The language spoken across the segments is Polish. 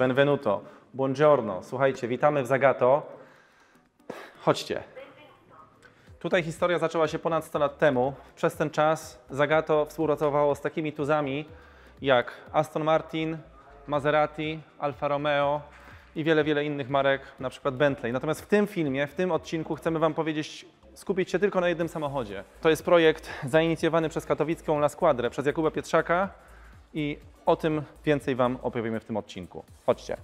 benvenuto, buongiorno. Słuchajcie, witamy w Zagato. Chodźcie. Tutaj historia zaczęła się ponad 100 lat temu. Przez ten czas Zagato współpracowało z takimi tuzami jak Aston Martin, Maserati, Alfa Romeo i wiele innych marek, na przykład Bentley. Natomiast w tym filmie, w tym odcinku chcemy Wam powiedzieć, skupić się tylko na jednym samochodzie. To jest projekt zainicjowany przez katowicką La Squadrę, przez Jakuba Pietrzaka i o tym więcej Wam opowiemy w tym odcinku. Chodźcie.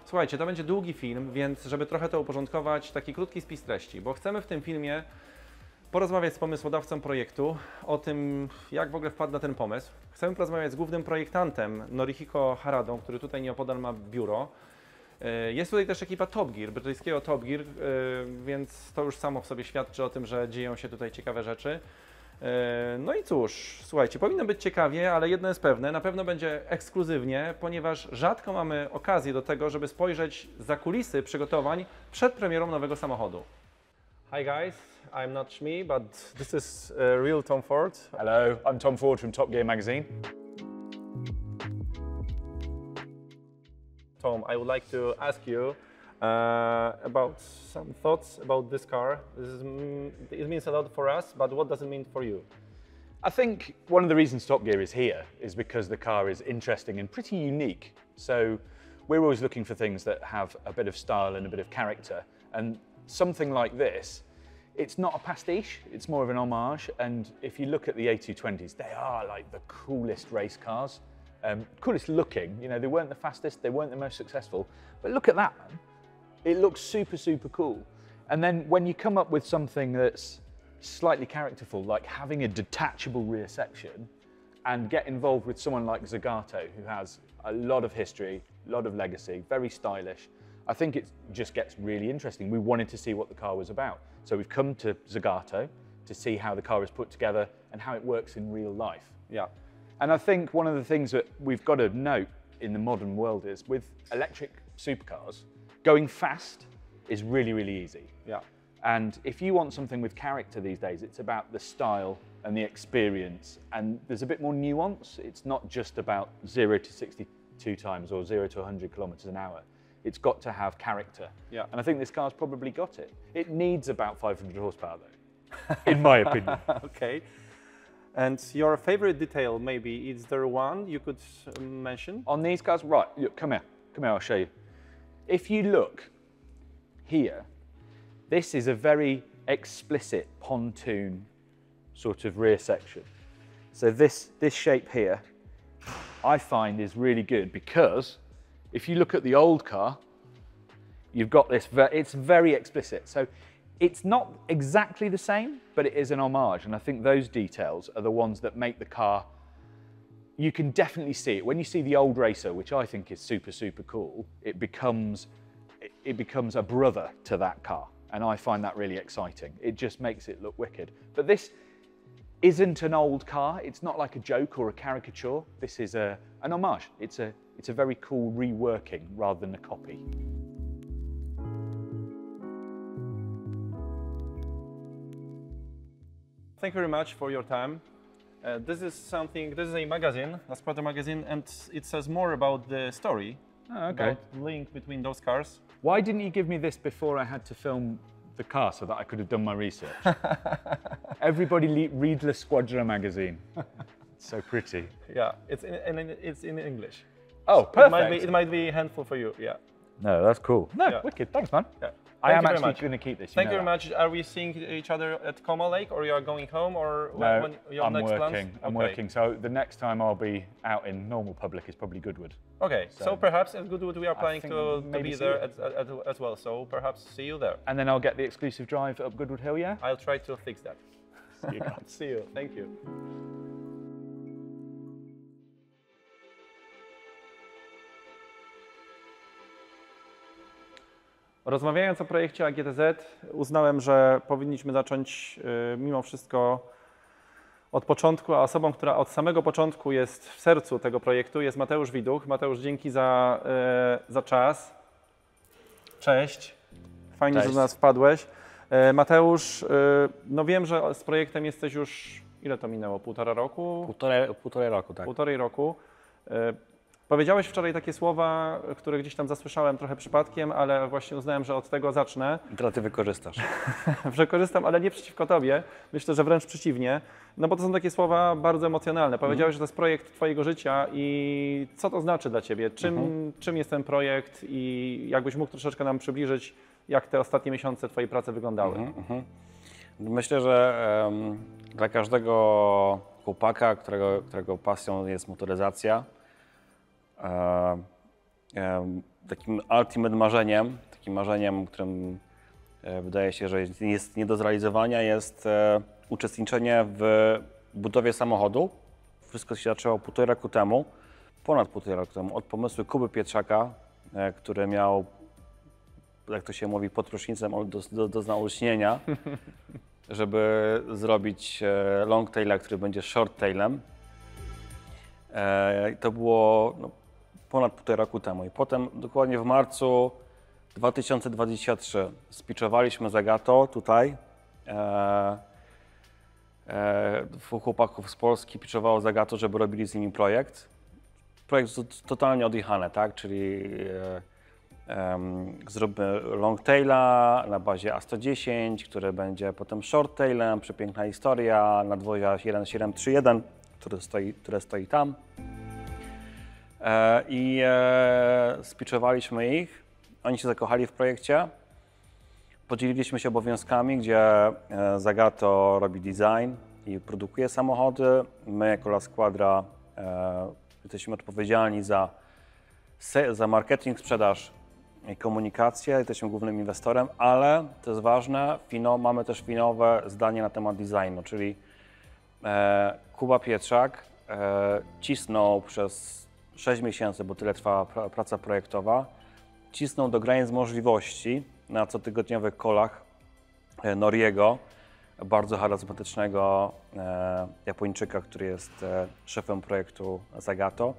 Słuchajcie, to będzie długi film, więc żeby trochę to uporządkować, taki krótki spis treści, bo chcemy w tym filmie porozmawiać z pomysłodawcą projektu o tym, jak w ogóle wpadł na ten pomysł. Chcemy porozmawiać z głównym projektantem Norihiko Haradą, który tutaj nieopodal ma biuro. Jest tutaj też ekipa Top Gear, brytyjskiego Top Gear, więc to już samo w sobie świadczy o tym, że dzieją się tutaj ciekawe rzeczy. No i cóż, słuchajcie, powinno być ciekawie, ale jedno jest pewne, na pewno będzie ekskluzywnie, ponieważ rzadko mamy okazję do tego, żeby spojrzeć za kulisy przygotowań przed premierą nowego samochodu. Hi guys, I'm not Shmi, but this is real Tom Ford. Hello, I'm Tom Ford from Top Gear magazine. Tom, I would like to ask you about some thoughts about this car. It means a lot for us, but what does it mean for you? I think one of the reasons Top Gear is here is because the car is interesting and pretty unique. So we're always looking for things that have a bit of style and a bit of character. And something like this, it's not a pastiche, it's more of an homage. And if you look at the A220s, they are like the coolest race cars. Coolest looking, you know, they weren't the fastest, they weren't the most successful, but look at that, man. It looks super cool. And then when you come up with something that's slightly characterful, like having a detachable rear section, and get involved with someone like Zagato, who has a lot of history, a lot of legacy, very stylish, I think it just gets really interesting. We wanted to see what the car was about. So we've come to Zagato to see how the car is put together and how it works in real life. Yeah. And I think one of the things that we've got to note in the modern world is with electric supercars, going fast is really easy. Yeah. And if you want something with character these days, it's about the style and the experience, and there's a bit more nuance. It's not just about 0 to 62 times or 0 to 100 kilometers an hour. It's got to have character. Yeah. And I think this car's probably got it. It needs about 500 horsepower though, in my opinion. Okay. And your favorite detail, maybe, is there one you could mention? On these cars, right, look, come here, I'll show you. If you look here, this is a very explicit pontoon sort of rear section. So this shape here, I find is really good because if you look at the old car, you've got this, it's very explicit. So it's not exactly the same, but it is an homage. And I think those details are the ones that make the car, you can definitely see it. When you see the old racer, which I think is super cool, it becomes a brother to that car. And I find that really exciting. It just makes it look wicked. But this isn't an old car. It's not like a joke or a caricature. This is an homage. It's a very cool reworking rather than a copy. Thank you very much for your time. This is a magazine, La Squadra magazine, and it says more about the story. Oh, okay. About the link between those cars. Why didn't you give me this before I had to film the car so that I could have done my research? Everybody read La Squadra magazine. It's so pretty. Yeah, it's in English. Oh, perfect. It might be handful for you, yeah. No, that's cool. No, Yeah. wicked. Thanks, man. Yeah. I am Thank you very actually much. going to keep this. Thank you very much. Are we seeing each other at Como Lake, or you are going home, or No, when your I'm next working. plans? I'm Okay. working. So the next time I'll be out in normal public is probably Goodwood. Okay, so perhaps at Goodwood we are planning think to maybe be see there you. as well. So perhaps see you there. And then I'll get the exclusive drive up Goodwood Hill, yeah? I'll try to fix that. See you guys. See you. Thank you. Rozmawiając o projekcie AGTZ, uznałem, że powinniśmy zacząć mimo wszystko od początku, a osobą, która od samego początku jest w sercu tego projektu, jest Mateusz Widuch. Mateusz, dzięki za czas. Cześć. Fajnie, Cześć. że do nas wpadłeś. Mateusz, no wiem, że z projektem jesteś już, ile to minęło? Półtora roku? Półtorej roku, tak. Półtorej roku. Powiedziałeś wczoraj takie słowa, które gdzieś tam zasłyszałem trochę przypadkiem, ale właśnie uznałem, że od tego zacznę. I teraz ty wykorzystasz. Że korzystam, ale nie przeciwko Tobie. Myślę, że wręcz przeciwnie. No bo to są takie słowa bardzo emocjonalne. Powiedziałeś, że to jest projekt Twojego życia i co to znaczy dla Ciebie? Czym jest ten projekt i jakbyś mógł troszeczkę nam przybliżyć, jak te ostatnie miesiące Twojej pracy wyglądały? Myślę, że dla każdego chłopaka, którego pasją jest motoryzacja, takim ultimate marzeniem, takim marzeniem, którym wydaje się, że jest nie do zrealizowania, jest uczestniczenie w budowie samochodu. Wszystko się zaczęło półtora roku temu, ponad półtora roku temu, od pomysłu Kuby Pietrzaka, który miał, jak to się mówi, pod prysznicem doznał olśnienia, żeby zrobić longtaila, który będzie shorttailem. To było ponad półtora roku temu. I potem dokładnie w marcu 2023 spitchowaliśmy Zagato tutaj. Dwóch chłopaków z Polski pitchowało Zagato, żeby robili z nimi projekt. Projekt totalnie odjechany, tak? Czyli zróbmy longtaila na bazie A110, który będzie potem shorttailem, przepiękna historia, nadwozia 1731, które stoi tam. Spitchowaliśmy ich, oni się zakochali w projekcie. Podzieliliśmy się obowiązkami, gdzie Zagato robi design i produkuje samochody. My jako La Squadra jesteśmy odpowiedzialni za marketing, sprzedaż i komunikację. Jesteśmy głównym inwestorem, ale to jest ważne, mamy też finowe zdanie na temat designu, czyli Kuba Pietrzak cisnął przez 6 miesięcy, bo tyle trwa praca projektowa, cisnął do granic możliwości na cotygodniowych kolach Noriego, bardzo charyzmatycznego Japończyka, który jest szefem projektu Zagato.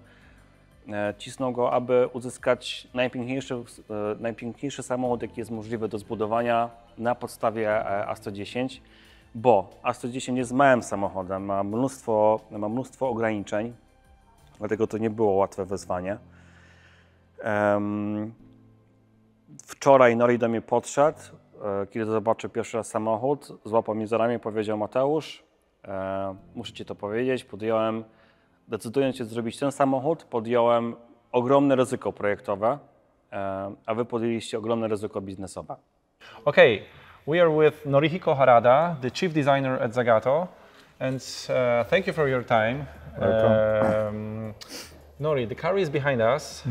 Cisnął go, aby uzyskać najpiękniejszy samochód, jaki jest możliwy do zbudowania na podstawie A110, bo A110 jest małym samochodem, ma mnóstwo ograniczeń, dlatego to nie było łatwe wyzwanie. Wczoraj Nori do mnie podszedł, kiedy zobaczył pierwszy raz samochód, złapał mnie za ramię i powiedział: Mateusz, muszę Ci to powiedzieć, decydując się zrobić ten samochód, podjąłem ogromne ryzyko projektowe, a Wy podjęliście ogromne ryzyko biznesowe. Okay, we are with Norihiko Harada, the chief designer at Zagato, and thank you for your time. Welcome. Nori, the car is behind us.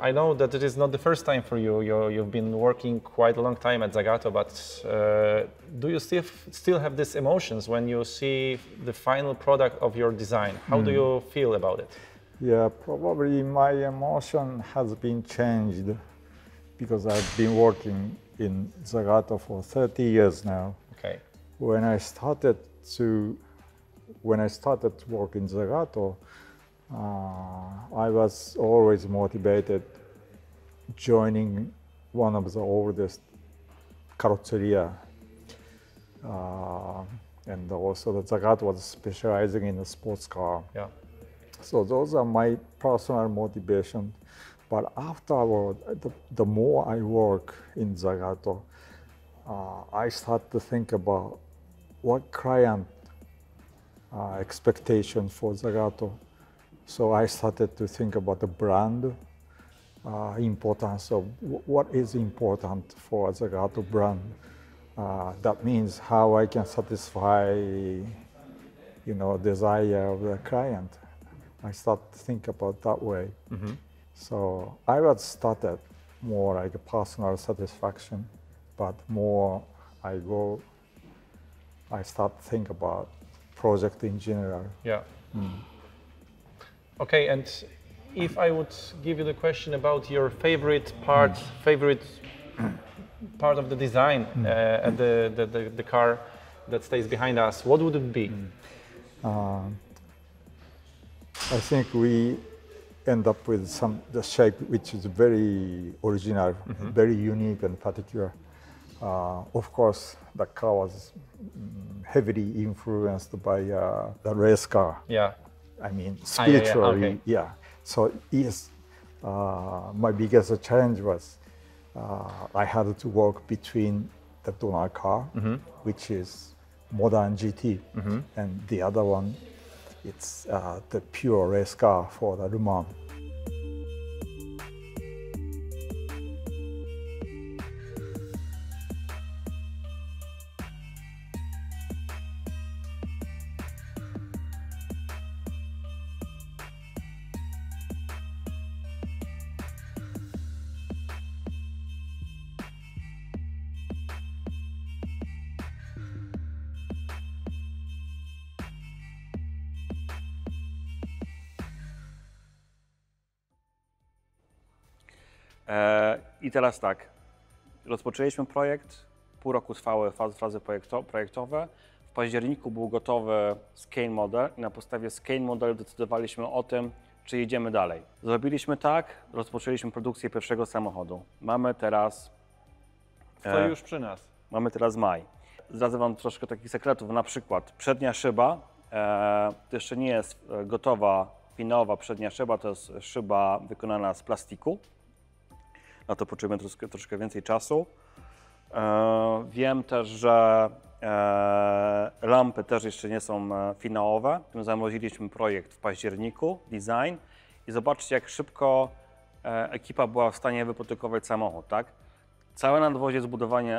I know that it is not the first time for you. You've been working quite a long time at Zagato, but do you still have these emotions when you see the final product of your design? How do you feel about it? Yeah, probably my emotion has been changed because I've been working in Zagato for 30 years now. Okay. When I started to work in Zagato, I was always motivated joining one of the oldest carrozzeria. And also the Zagato was specializing in the sports car. Yeah. So those are my personal motivation. But afterward, the more I work in Zagato, I start to think about what client expectation for Zagato. So I started to think about the brand importance of what is important for Zagato brand. That means how I can satisfy, desire of the client. I start to think about that way. Mm-hmm. So I was started more like a personal satisfaction, but more I start to think about project in general. Yeah. Okay, and if I would give you the question about your favorite part, favorite part of the design and the car that stays behind us, what would it be? I think we end up with the shape which is very original, very unique and particular. Of course, the car was heavily influenced by the race car. Yeah. I mean, spiritually, okay. yeah. So yes, my biggest challenge was I had to work between the Donald car, which is modern GT, and the other one, it's the pure race car for the Le Mans. I teraz tak, rozpoczęliśmy projekt, pół roku trwały fazy projektowe. W październiku był gotowy scale model i na podstawie scale modelu decydowaliśmy o tym, czy jedziemy dalej. Zrobiliśmy tak, rozpoczęliśmy produkcję pierwszego samochodu. Mamy teraz... To już przy nas. Mamy teraz maj. Zdradzę Wam troszkę takich sekretów, na przykład przednia szyba to jeszcze nie jest gotowa, finałowa przednia szyba, to jest szyba wykonana z plastiku. Na to potrzebujemy troszkę więcej czasu. Wiem też, że lampy też jeszcze nie są finałowe. Zamroziliśmy projekt w październiku, design i zobaczcie, jak szybko ekipa była w stanie wyprodukować samochód, tak? Całe nadwozie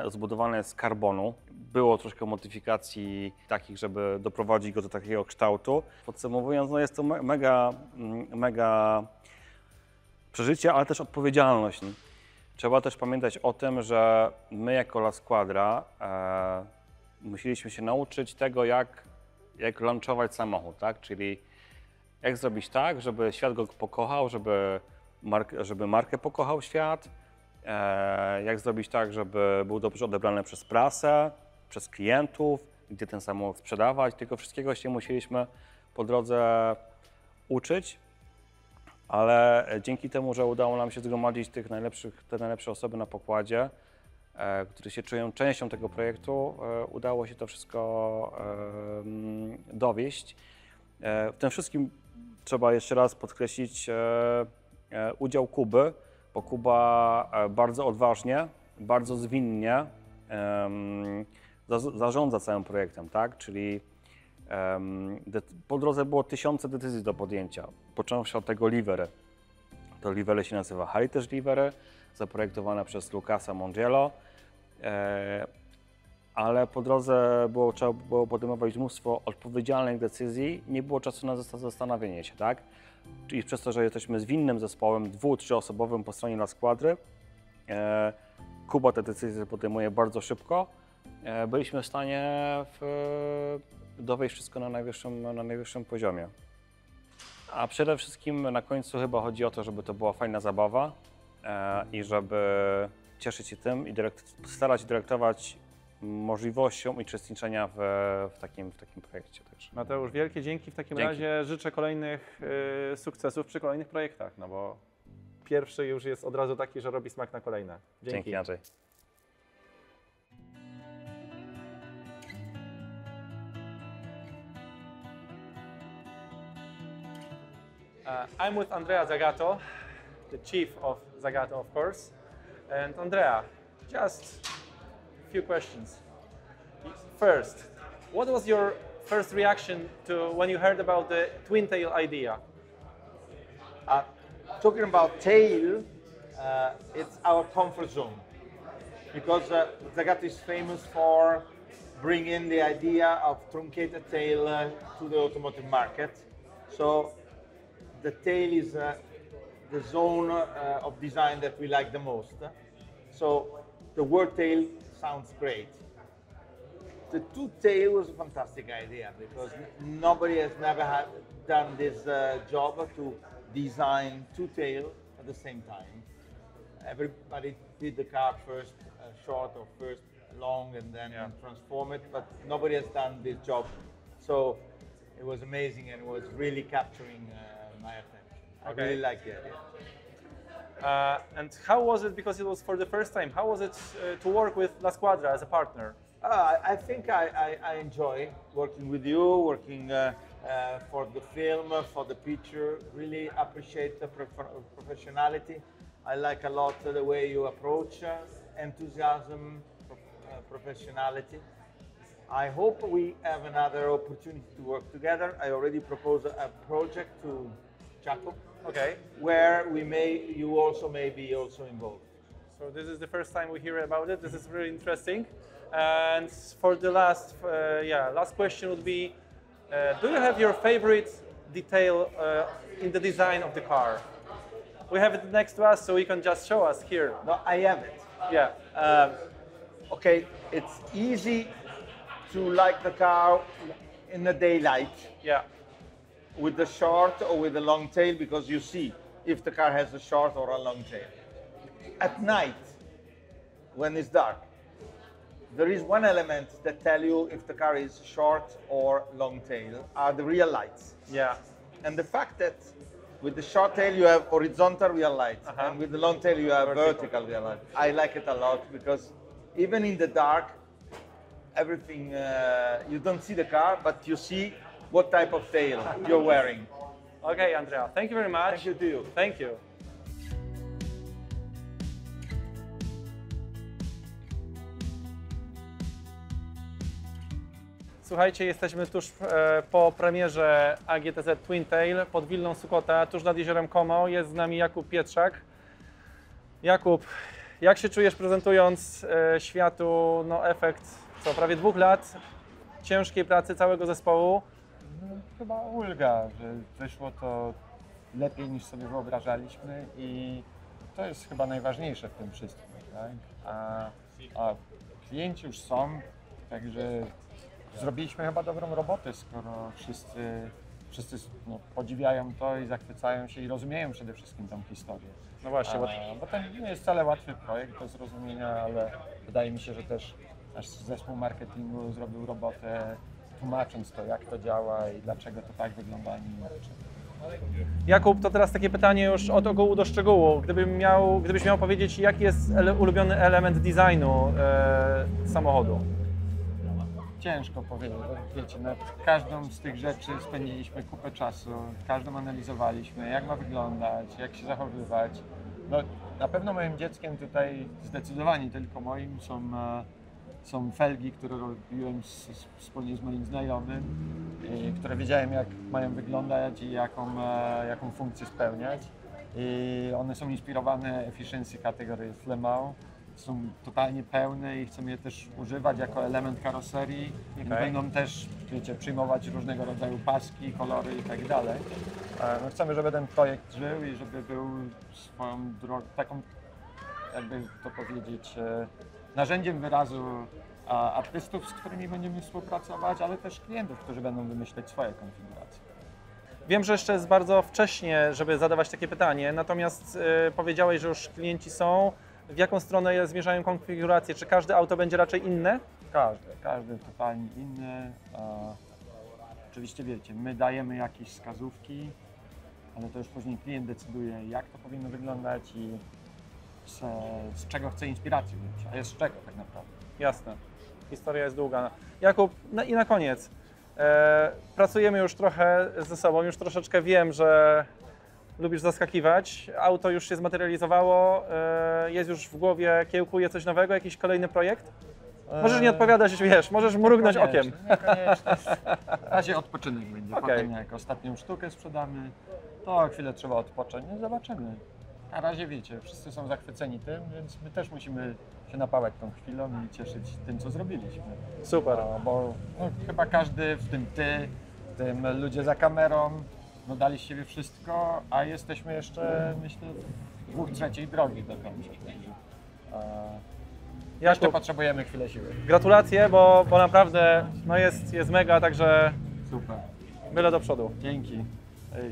zbudowane jest z karbonu. Było troszkę modyfikacji takich, żeby doprowadzić go do takiego kształtu. Podsumowując, no jest to mega przeżycie, ale też odpowiedzialność. Trzeba też pamiętać o tym, że my jako La Squadra musieliśmy się nauczyć tego, jak launchować samochód, tak? Czyli jak zrobić tak, żeby świat go pokochał, żeby markę pokochał świat, jak zrobić tak, żeby był dobrze odebrany przez prasę, przez klientów, gdzie ten samochód sprzedawać. Tego wszystkiego się musieliśmy po drodze uczyć. Ale dzięki temu, że udało nam się zgromadzić te najlepsze osoby na pokładzie, które się czują częścią tego projektu, udało się to wszystko dowieść. W tym wszystkim trzeba jeszcze raz podkreślić udział Kuby, bo Kuba bardzo odważnie, bardzo zwinnie zarządza całym projektem, tak? Czyli po drodze było tysiące decyzji do podjęcia, począwszy od tego livery. To livery się nazywa Heritage Livery, zaprojektowane przez Lucasa Mongiello, ale po drodze trzeba było podejmować mnóstwo odpowiedzialnych decyzji, nie było czasu na zastanowienie się, tak? Czyli przez to, że jesteśmy zwinnym zespołem, 2-3-osobowym po stronie La Squadry, Kuba te decyzje podejmuje bardzo szybko, byliśmy w stanie dowieść wszystko na najwyższym poziomie. A przede wszystkim na końcu chyba chodzi o to, żeby to była fajna zabawa i żeby cieszyć się tym i starać się dyrektować możliwością uczestniczenia w takim projekcie też. Mateusz, wielkie dzięki. W takim razie życzę kolejnych sukcesów przy kolejnych projektach, no bo pierwszy już jest od razu taki, że robi smak na kolejne. Dzięki Andrzej. I'm with Andrea Zagato, the chief of Zagato, of course. And Andrea, just a few questions. First, what was your first reaction to when you heard about the twin tail idea? Talking about tail, it's our comfort zone because Zagato is famous for bringing the idea of truncated tail to the automotive market. So the tail is the zone of design that we like the most. So the word tail sounds great. The two-tail was a fantastic idea because nobody has never done this job to design two-tail at the same time. Everybody did the car first short or first long and then transform it, but nobody has done this job. So it was amazing and it was really capturing my attention. I Okay. really liked the idea. And how was it, because it was for the first time, how was it to work with La Squadra as a partner? I think I enjoy working with you, working for the film, for the picture. Really appreciate the professionality. I like a lot the way you approach enthusiasm, professionality. I hope we have another opportunity to work together. I already proposed a project to Jacob, Okay. where you also may be also involved. So this is the first time we hear about it. This is really interesting. And for the last question would be, do you have your favorite detail in the design of the car? We have it next to us, so you can just show us here. No, I have it. Yeah. Okay, it's easy to like the car in the daylight Yeah. with the short or with the long tail, because you see if the car has a short or a long tail. At night, when it's dark, there is one element that tell you if the car is short or long tail, are the rear lights. Yeah. And the fact that with the short tail you have horizontal rear lights, and with the long tail you have vertical rear lights. I like it a lot because even in the dark, everything, you don't see the car, but you see what type of tail you're wearing. Okay, Andrea. Thank you very much. Thank you to you. Thank you. Słuchajcie, jesteśmy tuż po premierze AGTZ Twin Tail pod Willą Sukota, tuż nad jeziorem Como. Jest z nami Jakub Pietrzak. Jakub, jak się czujesz, prezentując światu efekt prawie 2 lat ciężkiej pracy całego zespołu? Chyba ulga, że wyszło to lepiej niż sobie wyobrażaliśmy i to jest chyba najważniejsze w tym wszystkim, tak? A klienci już są, także zrobiliśmy chyba dobrą robotę, skoro wszyscy podziwiają to i zachwycają się i rozumieją przede wszystkim tą historię. No właśnie, Bo to nie jest wcale łatwy projekt do zrozumienia, ale wydaje mi się, że też nasz zespół marketingu zrobił robotę, tłumacząc to, jak to działa i dlaczego to tak wygląda, a nie inaczej. Jakub, to teraz takie pytanie już od ogółu do szczegółu. Gdybyś miał powiedzieć, jaki jest ulubiony element designu samochodu? Ciężko powiedzieć, bo wiecie, nad każdą z tych rzeczy spędziliśmy kupę czasu, każdą analizowaliśmy, jak ma wyglądać, jak się zachowywać. No, na pewno moim dzieckiem tutaj, zdecydowanie tylko moim, są felgi, które robiłem wspólnie z moim znajomym, które wiedziałem, jak mają wyglądać i jaką funkcję spełniać. I one są inspirowane efficiency kategorii Le Mans. Są totalnie pełne i chcemy je też używać jako element karoserii. Będą też, wiecie, przyjmować różnego rodzaju paski, kolory i tak dalej. No, chcemy, żeby ten projekt żył i żeby był swoją drogą, taką, jakby to powiedzieć, narzędziem wyrazu artystów, z którymi będziemy współpracować, ale też klientów, którzy będą wymyśleć swoje konfiguracje. Wiem, że jeszcze jest bardzo wcześnie, żeby zadawać takie pytanie, natomiast powiedziałeś, że już klienci są. W jaką stronę zmierzają konfiguracje? Czy każde auto będzie raczej inne? Każdy totalnie inny. Oczywiście wiecie, my dajemy jakieś wskazówki, ale to już później klient decyduje, jak to powinno wyglądać i z czego chce inspiracji mieć, a jest z czego tak naprawdę. Jasne. Historia jest długa. Jakub, i na koniec. Pracujemy już trochę ze sobą, już troszeczkę wiem, że lubisz zaskakiwać. Auto już się zmaterializowało, jest już w głowie, kiełkuje coś nowego, jakiś kolejny projekt? Możesz nie odpowiadać, wiesz, możesz mrugnąć okiem. Niekoniecznie. Na razie odpoczynek będzie. Okej. Potem jak ostatnią sztukę sprzedamy, to chwilę trzeba odpocząć, no zobaczymy. Na razie wiecie, wszyscy są zachwyceni tym, więc my też musimy się napałać tą chwilą i cieszyć tym, co zrobiliśmy. Super. Bo chyba każdy, w tym ty, w tym ludzie za kamerą, dali z siebie wszystko, a jesteśmy jeszcze, myślę, w 2/3 drogi do końca. Jeszcze potrzebujemy chwilę siły. Gratulacje, bo naprawdę jest mega, także Super. byle do przodu. Dzięki. Hej.